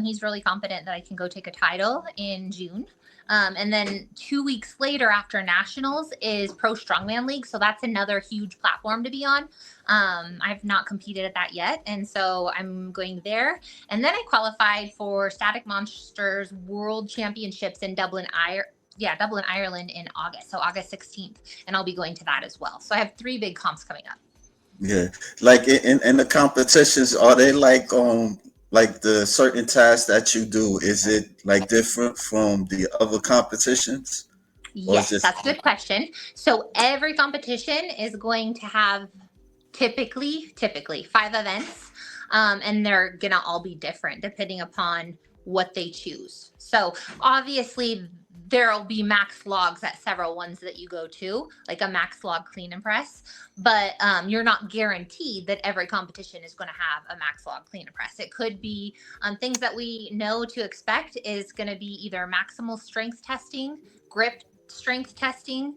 He's really confident that I can go take a title in June. And then 2 weeks later after nationals is Pro Strongman League. So that's another huge platform to be on. I've not competed at that yet. And so I'm going there. And then I qualified for Static Monsters World Championships in Dublin, Ireland in August. So August 16th. And I'll be going to that as well. So I have 3 big comps coming up. Yeah, like in the competitions, are they like the certain tasks that you do? Is it like different from the other competitions, or is Yes, it? that's a good question. So every competition is going to have typically 5 events, and they're gonna all be different depending upon what they choose. So obviously there'll be max logs at several ones that you go to, like a max log clean and press, but you're not guaranteed that every competition is going to have a max log clean and press. It could be things that we know to expect is going to be either maximal strength testing, grip strength testing.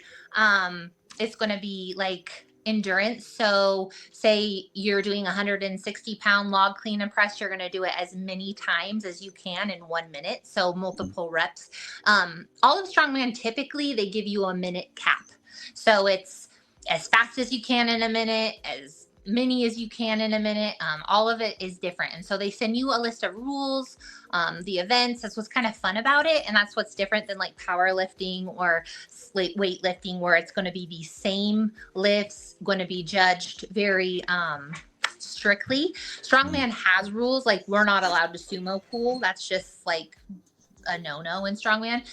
It's going to be like endurance. So say you're doing 160-pound log clean and press, you're going to do it as many times as you can in 1 minute. So multiple reps. All of Strongman, typically they give you a minute cap. So it's as fast as you can in a minute, as many as you can in a minute. All of it is different. And so they send you a list of rules, the events. That's what's kind of fun about it. And that's what's different than like powerlifting or weightlifting, where it's going to be the same lifts, going to be judged very strictly. Strongman has rules, like we're not allowed to sumo pull. That's just like a no-no in Strongman.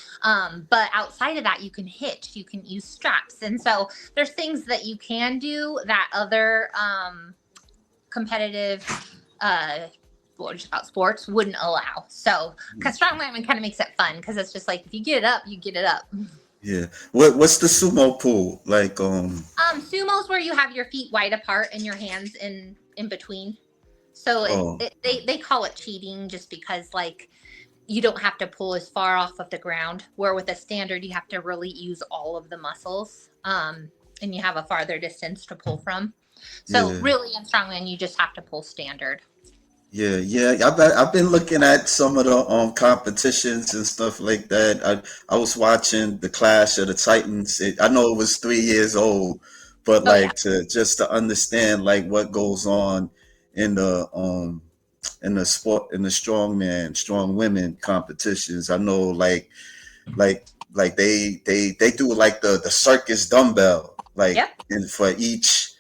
But outside of that, you can hitch, you can use straps. And so there's things that you can do that other competitive sports wouldn't allow. So because Strongman kind of makes it fun, because it's just like, if you get it up, you get it up. Yeah. What's the sumo pull like? Sumo's where you have your feet wide apart and your hands in between. So they call it cheating, just because like you don't have to pull as far off of the ground, where with a standard you have to really use all of the muscles, and you have a farther distance to pull from. So really in Strongman you just have to pull standard. Yeah. I've been looking at some of the competitions and stuff like that. I was watching the Clash of the Titans. I know it was 3 years old, but Oh yeah. like to understand like what goes on in the sport, in the strong women competitions. I know like they do like the circus dumbbell, like, Yep. and for each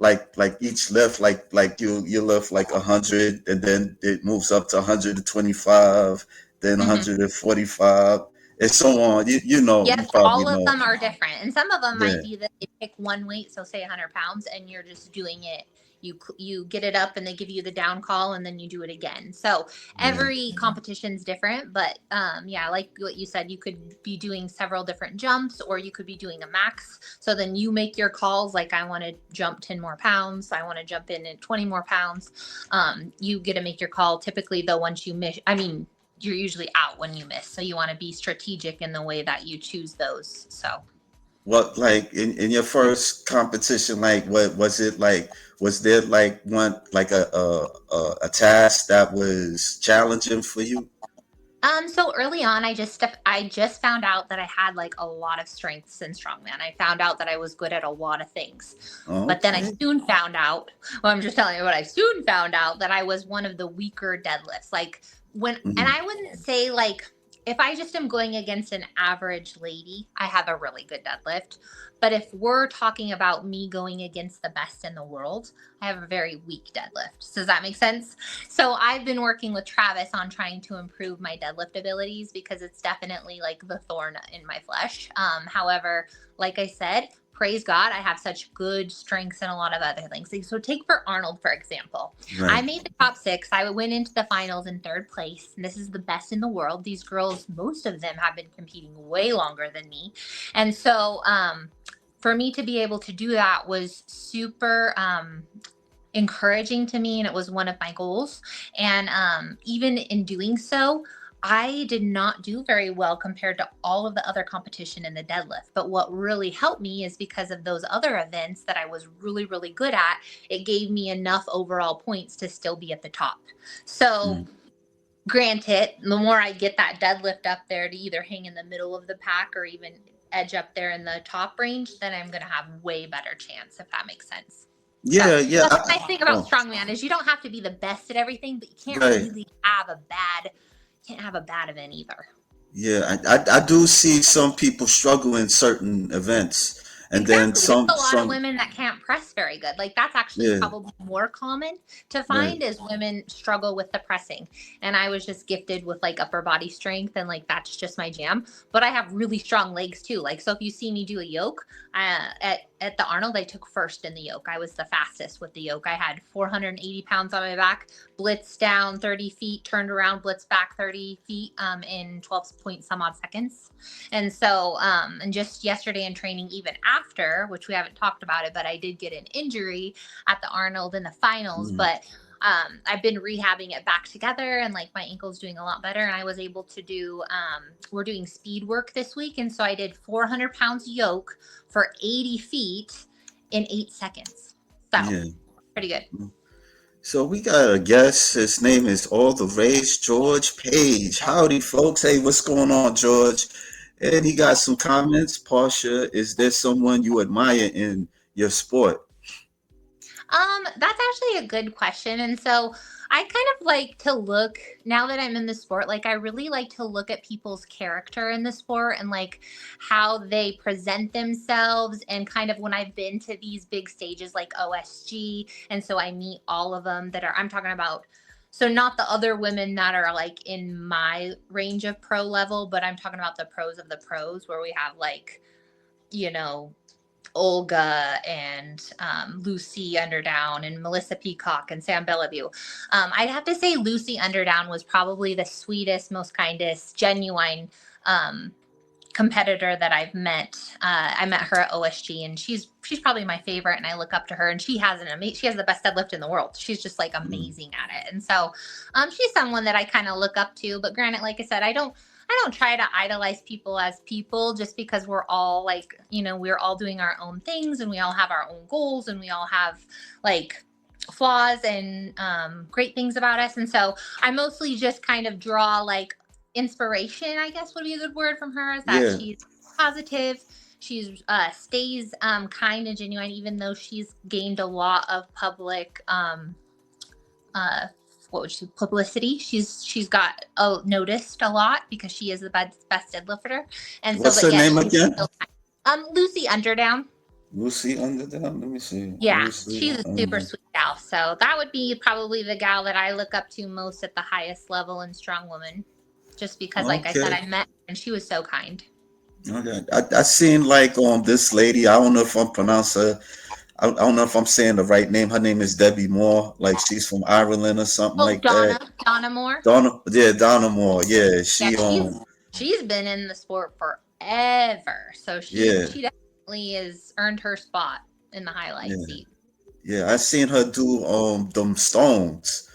like each lift, like you lift like 100, and then it moves up to 125, then Mm-hmm. 145, and so on. You Yes, probably all of know. them are different, and some of them Yeah, might be that they pick one weight, so say 100 pounds, and you're just doing it. You get it up, and they give you the down call, and then you do it again. So yeah, every competition's different, but yeah, like what you said, you could be doing several different jumps, or you could be doing a max. So then you make your calls, like I want to jump 10 more pounds, I want to jump in at 20 more pounds. You get to make your call. Typically, though, once you miss, you're usually out when you miss. So you want to be strategic in the way that you choose those. So what, like in your first competition, like what was it like? Was there like one, like a task that was challenging for you? so early on, I just found out that I had like a lot of strengths in Strongman. I found out that I was good at a lot of things. But then I Okay. soon found out, well, I'm just telling you what I soon found out, that I was one of the weaker deadlifts. Like and Mhm. I wouldn't say like, if I just am going against an average lady, I have a really good deadlift. But if we're talking about me going against the best in the world, I have a very weak deadlift. Does that make sense? So I've been working with Travis on trying to improve my deadlift abilities, because it's definitely like the thorn in my flesh. However, like I said, praise God, I have such good strengths in a lot of other things. Like, so take for Arnold, for example. I Right. made the top 6. I went into the finals in 3rd place. And this is the best in the world. These girls, most of them have been competing way longer than me. And so for me to be able to do that was super encouraging to me, and it was one of my goals. And even in doing so, I did not do very well compared to all of the other competition in the deadlift. But what really helped me is because of those other events that I was really, really good at, it gave me enough overall points to still be at the top. So Granted, the more I get that deadlift up there to either hang in the middle of the pack or even edge up there in the top range, then I'm going to have way better chance, if that makes sense. So Yeah, yeah. that's the nice thing about Oh, strongman is you don't have to be the best at everything, but you can't right. really have a bad event either. Yeah, I do see some people struggle in certain events, and then Exactly. There's a lot of some. women that can't press very good. Like that's actually Yeah, probably more common to right. find is women struggle with the pressing. And I was just gifted with like upper body strength and like that's just my jam. But I have really strong legs too. Like so if you see me do a yoke, at the Arnold, I took first in the yoke. I was the fastest with the yoke. I had 480 pounds on my back, blitz down 30 feet, turned around, blitz back 30 feet in 12 point some odd seconds. And so, and just yesterday in training, even after, which we haven't talked about it, but I did get an injury at the Arnold in the finals. Mhm. But I've been rehabbing it back together and like my ankle's doing a lot better. And I was able to do, we're doing speed work this week. And so I did 400 pounds yoke for 80 feet in 8 seconds. So Yeah. pretty good. So we got a guest. His name is All the Rage, George Page. Howdy, folks. Hey, what's going on, George? And he got some comments. Portia, is there someone you admire in your sport? That's actually a good question. And so I kind of like to look now that I'm in the sport, like I really like to look at people's character in the sport and like how they present themselves and kind of when I've been to these big stages like OSG. And so I meet all of them that are, I'm talking about, so not the other women that are like in my range of pro level, but I'm talking about the pros of the pros where we have like, you know, Olga and Lucy Underdown and Melissa Peacock and Sam Bellevue. I'd have to say Lucy Underdown was probably the sweetest, most kindest, genuine um, competitor that I've met. I met her at OSG, and she's probably my favorite, and I look up to her. And she has she has the best deadlift in the world. She's just like Mm. amazing at it, and so she's someone that I kind of look up to. But granted, like I said, I don't try to idolize people as people just because we're all like, we're all doing our own things and we all have our own goals and we all have like flaws and great things about us. And so I mostly just kind of draw like inspiration, I guess would be a good word from her, is that Yeah. she's positive. She's stays kind and genuine, even though she's gained a lot of public uh, what would she publicity. She's got noticed a lot because she is the best deadlifter, and so What's but her yeah, name she's again? still Lucy Underdown. Lucy Underdown. Let me see. Yeah, Lucy she's a super Under. sweet gal. So that would be probably the gal that I look up to most at the highest level in strong woman, just because, like I said, Okay. I met her and she was so kind. Okay. I seen like this lady. I don't know if I'm pronouncing her. I don't know if I'm saying the right name. Her name is Debbie Moore. Like she's from Ireland or something Oh, like that. Donna Moore. Donna, yeah, Donna Moore. Yeah, Yeah, she she's been in the sport forever, so she yeah, she definitely has earned her spot in the highlight yeah, seat. yeah. I seen her do them stones,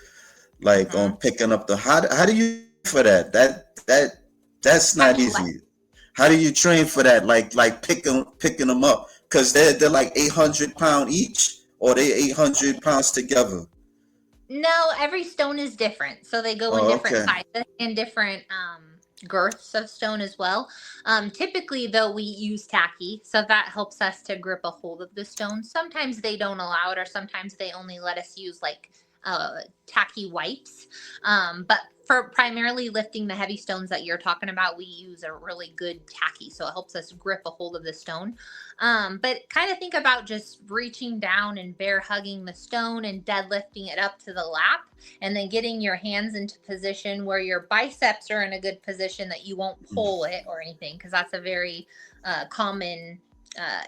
like Mm-hmm. picking up the how do you for that? That's How not do you what? easy. How do you train for that? Like picking them up because they're like 800 pound each, or they 800 pounds together. No, every stone is different. So they go in Oh, different okay. sizes and different girths of stone as well. Typically, though, we use tacky. So that helps us to grip a hold of the stone. Sometimes they don't allow it, or sometimes they only let us use like tacky wipes. But for primarily lifting the heavy stones that you're talking about, we use a really good tacky. So it helps us grip a hold of the stone. But kind of think about just reaching down and bear hugging the stone and deadlifting it up to the lap, and then getting your hands into position where your biceps are in a good position that you won't pull it or anything, because that's a very common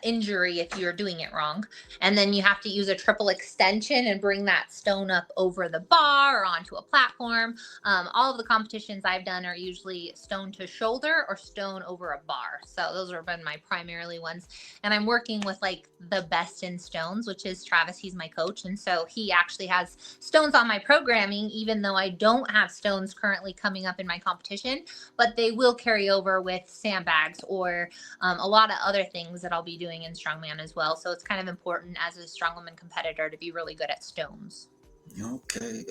injury if you're doing it wrong. And then you have to use a triple extension and bring that stone up over the bar or onto a platform. All of the competitions I've done are usually stone to shoulder or stone over a bar. So those have been my primarily ones. And I'm working with like the best in stones, which is Travis. He's my coach. And so he actually has stones on my programming, even though I don't have stones currently coming up in my competition, but they will carry over with sandbags or a lot of other things that I'll be doing in strongman as well. So it's kind of important as a strongwoman competitor to be really good at stones. Okay.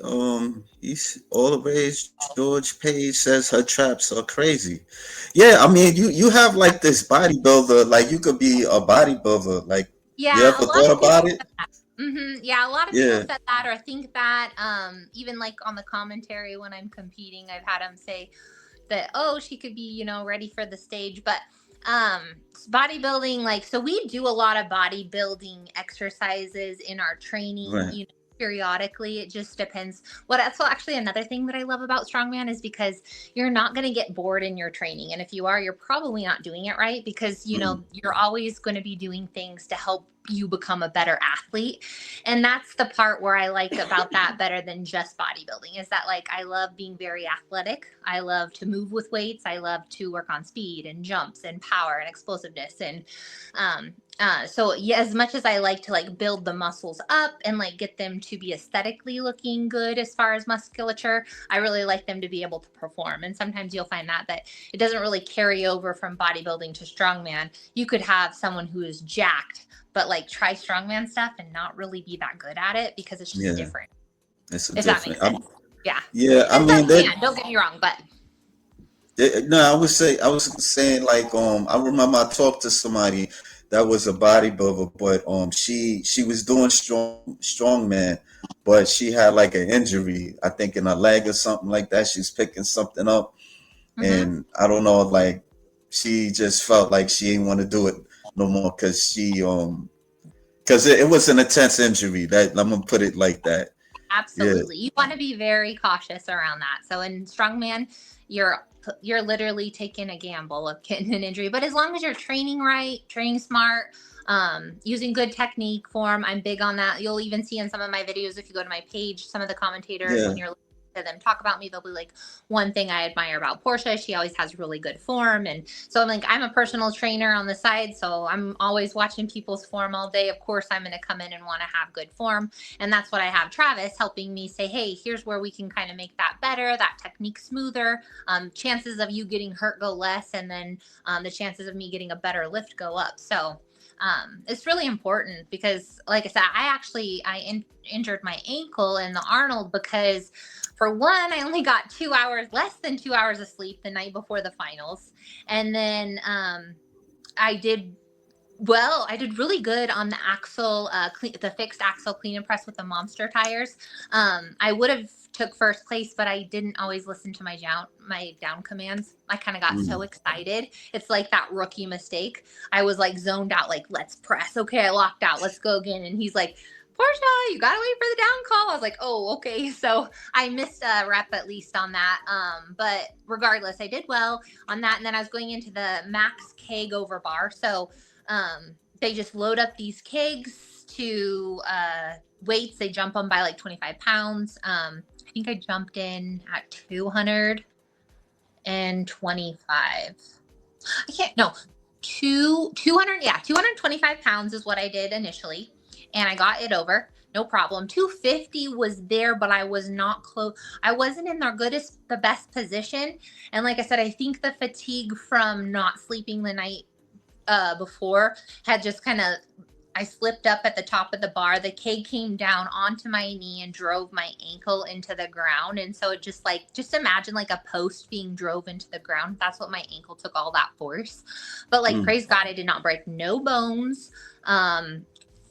He's all the rage. George Page says her traps are crazy. Yeah, I mean, you have like this bodybuilder. Like you could be a bodybuilder. Like you Yeah, a ever lot thought of people about it? said that. Yeah, a lot of people Yeah. said that or think that. Even like on the commentary when I'm competing, I've had them say that, oh, she could be, ready for the stage. But bodybuilding, like, so we do a lot of bodybuilding exercises in our training, Right. periodically. It just depends. That's actually another thing that I love about strongman is because you're not going to get bored in your training, and if you are, you're probably not doing it right, because Mm, you're always going to be doing things to help you become a better athlete. And that's the part where I like about that better than just bodybuilding, is that, like, I love being very athletic. I love to move with weights. I love to work on speed and jumps and power and explosiveness. And so yeah, as much as I like to like build the muscles up and like get them to be aesthetically looking good as far as musculature, I really like them to be able to perform. And sometimes you'll find that it doesn't really carry over from bodybuilding to strongman. You could have someone who is jacked but like try strongman stuff and not really be that good at it because it's just yeah, different. it's a If that different. makes sense. Yeah. Yeah, I And some mean that. can, don't get me wrong, but No, I was saying like I remember I talked to somebody that was a bodybuilder, but she was doing strongman, but she had like an injury, I think in her leg or something like that. She's picking something up, mm-hmm. and I don't know, like she just felt like she didn't want to do it no more because because it was an intense injury. That I'm gonna put it like that. Yeah, Absolutely. You want to be very cautious around that. So in strongman, you're literally taking a gamble of getting an injury. But as long as you're training right, training smart, using good technique form, I'm big on that. You'll even see in some of my videos, if you go to my page, some of the commentators, yeah, when you're listening to them talk about me, they'll be like, one thing I admire about Portia, she always has really good form. And so I'm like, I'm a personal trainer on the side, so I'm always watching people's form all day. Of course, I'm going to come in and want to have good form. And that's what I have Travis helping me say, hey, here's where we can kind of make that better, that technique smoother. Chances of you getting hurt go less, and then the chances of me getting a better lift go up. So it's really important because, like I said, injured my ankle in the Arnold because, for one, I only got 2 hours, less than 2 hours of sleep the night before the finals. And then I did I did really good on the axle, the fixed axle clean and press with the monster tires. I would have took first place, but I didn't always listen to my down commands. I kind of got so mm, excited. It's like that rookie mistake. I was like zoned out, like, let's press. Okay, I locked out. Let's go again. And he's like, Portia, you gotta wait for the down call. I was like, oh, okay. So I missed a rep at least on that. But regardless, I did well on that. And then I was going into the max keg over bar. So they just load up these kegs to weights. They jump them by like 25 pounds. I think I jumped in at 225. I can't, no, 200, yeah, 225 pounds is what I did initially. And I got it over. No problem. 250 was there, but I was not close. I wasn't in the best position. And like I said, I think the fatigue from not sleeping the night before had just kind of, I slipped up at the top of the bar. The keg came down onto my knee and drove my ankle into the ground. And so it just imagine like a post being drove into the ground. That's what my ankle took, all that force. But like, mm. praise God, I did not break no bones.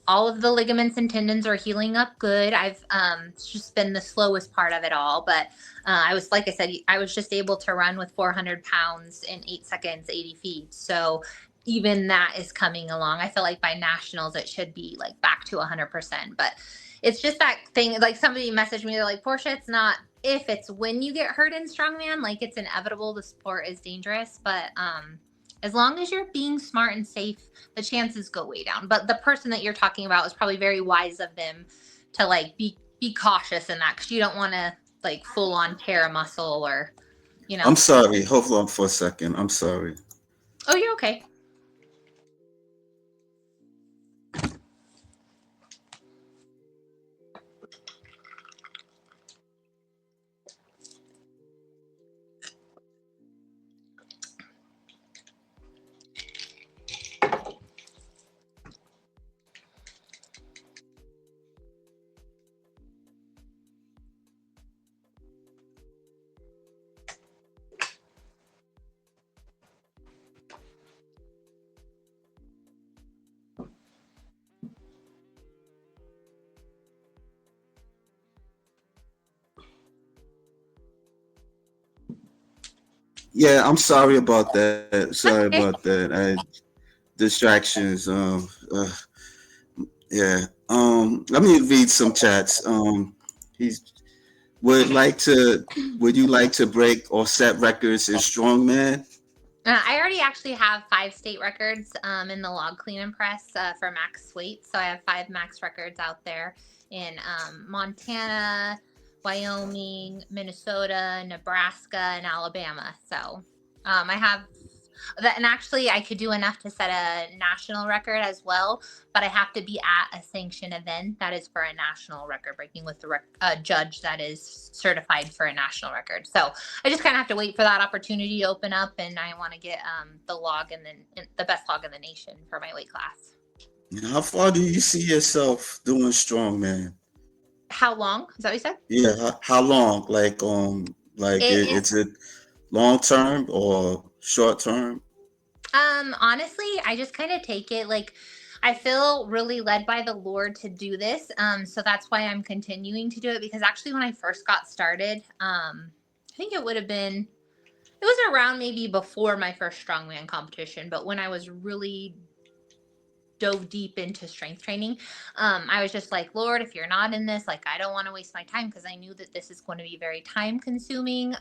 All of the ligaments and tendons are healing up good. It's just been the slowest part of it all. But I was, like I said, I was just able to run with 400 pounds in 8 seconds, 80 feet. So even that is coming along. I feel like by nationals, it should be like back to 100%. But it's just that thing. Like, somebody messaged me, they're like, Portia, it's not if, it's when you get hurt in strongman. Like, it's inevitable. The sport is dangerous. But as long as you're being smart and safe, the chances go way down. But the person that you're talking about is probably very wise of them to like be cautious in that, because you don't want to like full on tear a muscle or, you I'm know. sorry. Hold on for a second. I'm sorry. Oh, you're okay. Yeah, I'm sorry about that. That's Sorry okay. about that. Distractions. Yeah. Let me read some chats. He's would like to. Would you like to break or set records in strongman? I already actually have 5 state records in the log clean and press for max weight. So I have 5 max records out there in Montana, Wyoming, Minnesota, Nebraska, and Alabama. So I have that, and actually I could do enough to set a national record as well. But I have to be at a sanctioned event that is for a national record breaking with the judge that is certified for a national record. So I just kind of have to wait for that opportunity to open up, and I want to get the log and then the best log in the nation for my weight class. How far do you see yourself doing strongman? How long? Is that what you said? Yeah. How long? Like It, is it long term or short term? Honestly, I just kind of take it like I feel really led by the Lord to do this. So that's why I'm continuing to do it, because actually when I first got started, I think it was around maybe before my first strongman competition, but when I was really dove deep into strength training, I was just like, Lord, if you're not in this, like I don't want to waste my time, because I knew that this is going to be very time consuming.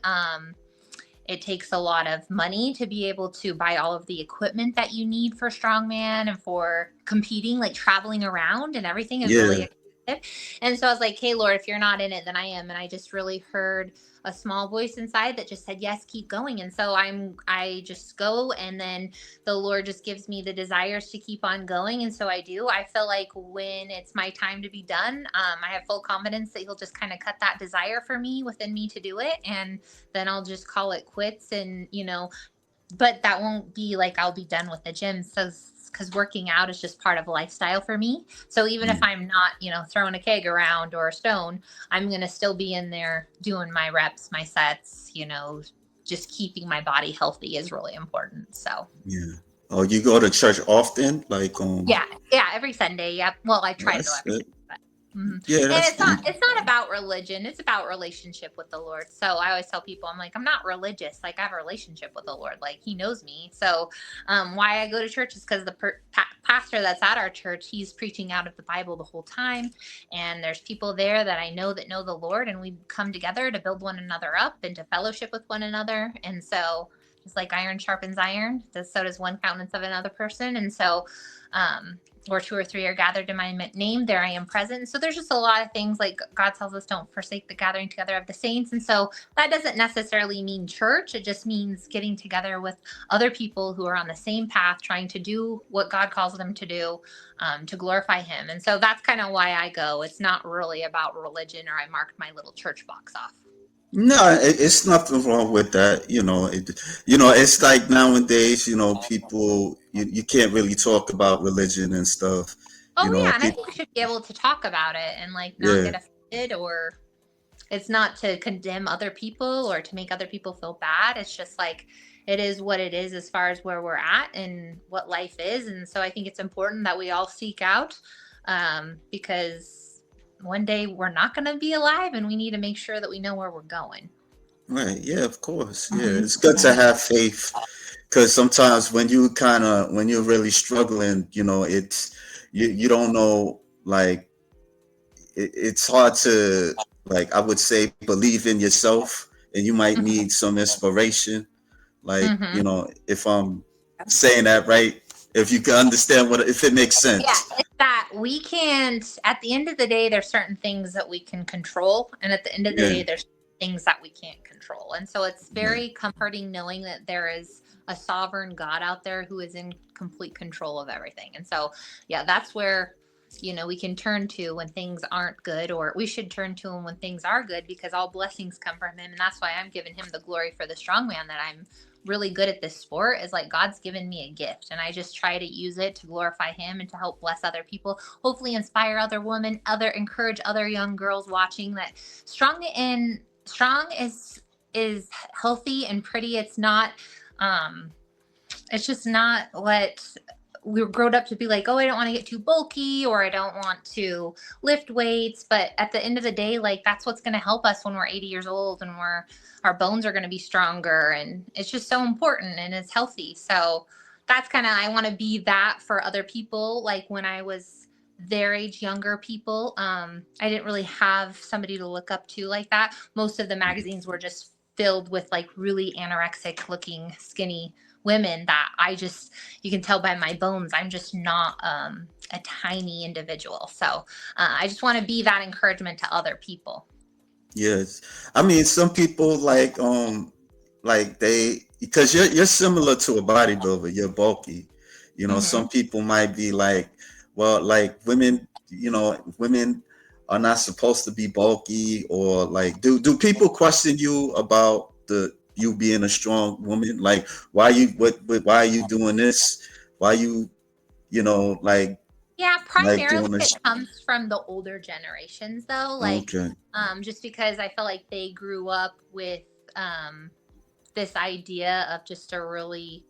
It takes a lot of money to be able to buy all of the equipment that you need for strongman and for competing, like traveling around and everything is really Yeah. expensive. And so I was like, hey, Lord, if you're not in it, then I am. And I just really heard a small voice inside that just said, yes, keep going. And so I just go, and then the Lord just gives me the desires to keep on going. And so I do. I feel like when it's my time to be done, I have full confidence that He'll just kind of cut that desire for me within me to do it. And then I'll just call it quits. And, but that won't be like I'll be done with the gym. So, because working out is just part of a lifestyle for me. So even if Mm. I'm not, throwing a keg around or a stone, I'm going to still be in there doing my reps, my sets, just keeping my body healthy is really important. So, Yeah. Oh, you go to church often? yeah, yeah, every Sunday. Yep. Well, I try to go That's every good. Sunday. But, and Yeah, that's it's not about religion. It's about relationship with the Lord. So I always tell people, I'm like, I'm not religious. Like I have a relationship with the Lord. Like He knows me. So why I go to church is because the pastor that's at our church, he's preaching out of the Bible the whole time, and there's people there that I know that know the Lord, and we come together to build one another up and to fellowship with one another. And so just like iron sharpens iron, so does one countenance of another person. And so, where 2 or 3 are gathered in my name, there I am present. So there's just a lot of things, like God tells us, don't forsake the gathering together of the saints. And so that doesn't necessarily mean church. It just means getting together with other people who are on the same path, trying to do what God calls them to do, to glorify Him. And so that's kind of why I go. It's not really about religion, or I marked my little church box off. no, it's nothing wrong with that. It's like nowadays, people you can't really talk about religion and stuff. Oh yeah, and I People, think we should be able to talk about it and like not yeah, get offended, or it's not to condemn other people or to make other people feel bad. It's just like it is what it is as far as where we're at and what life is. And so I think it's important that we all seek out, because one day we're not going to be alive, and we need to make sure that we know where we're going. right, yeah, of course, yeah. Mhm. It's good to have faith because sometimes when you're really struggling, it's you don't know, like it's hard to, like I would say, believe in yourself, and you might Mhm. need some inspiration. Like, Mhm. if I'm saying that right, if you can understand if it makes Yeah, sense. it's that we can't, at the end of the day, there's certain things that we can control. And at the end of the Yeah, day, there's things that we can't control. And so it's yeah, very comforting knowing that there is a sovereign God out there who is in complete control of everything. And so, yeah, that's where, we can turn to when things aren't good, or we should turn to Him when things are good, because all blessings come from Him. And that's why I'm giving Him the glory for the strongman, that I'm really good at this sport. Is like God's given me a gift, and I just try to use it to glorify Him and to help bless other people, hopefully inspire other women, encourage other young girls watching that strong is healthy and pretty. It's not, it's just not what we were grown up to be like, oh, I don't want to get too bulky, or I don't want to lift weights. But at the end of the day, like that's what's going to help us when we're 80 years old and our bones are going to be stronger. And it's just so important and it's healthy. So that's kind of, I want to be that for other people. Like when I was their age, younger people, I didn't really have somebody to look up to like that. Most of the magazines were just filled with like really anorexic looking skinny women that you can tell by my bones, I'm just not a tiny individual. So I just want to be that encouragement to other people. Yes. I mean, some people like they, because you're similar to a bodybuilder, you're bulky. You know, some people might be like, well, like women, you know, women are not supposed to be bulky, or like do people question you about you being a strong woman? Like why are you doing this? Why you know, Yeah, like primarily doing this? it comes from the older generations though. Like Okay. just because I feel like they grew up with this idea of just a really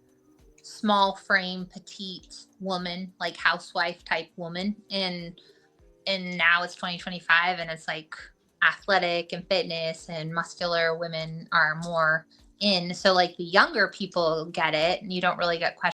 small frame, petite woman, like housewife type woman. And now it's 2025 and it's like athletic and fitness and muscular women are more in. So like the younger people get it and you don't really get questioned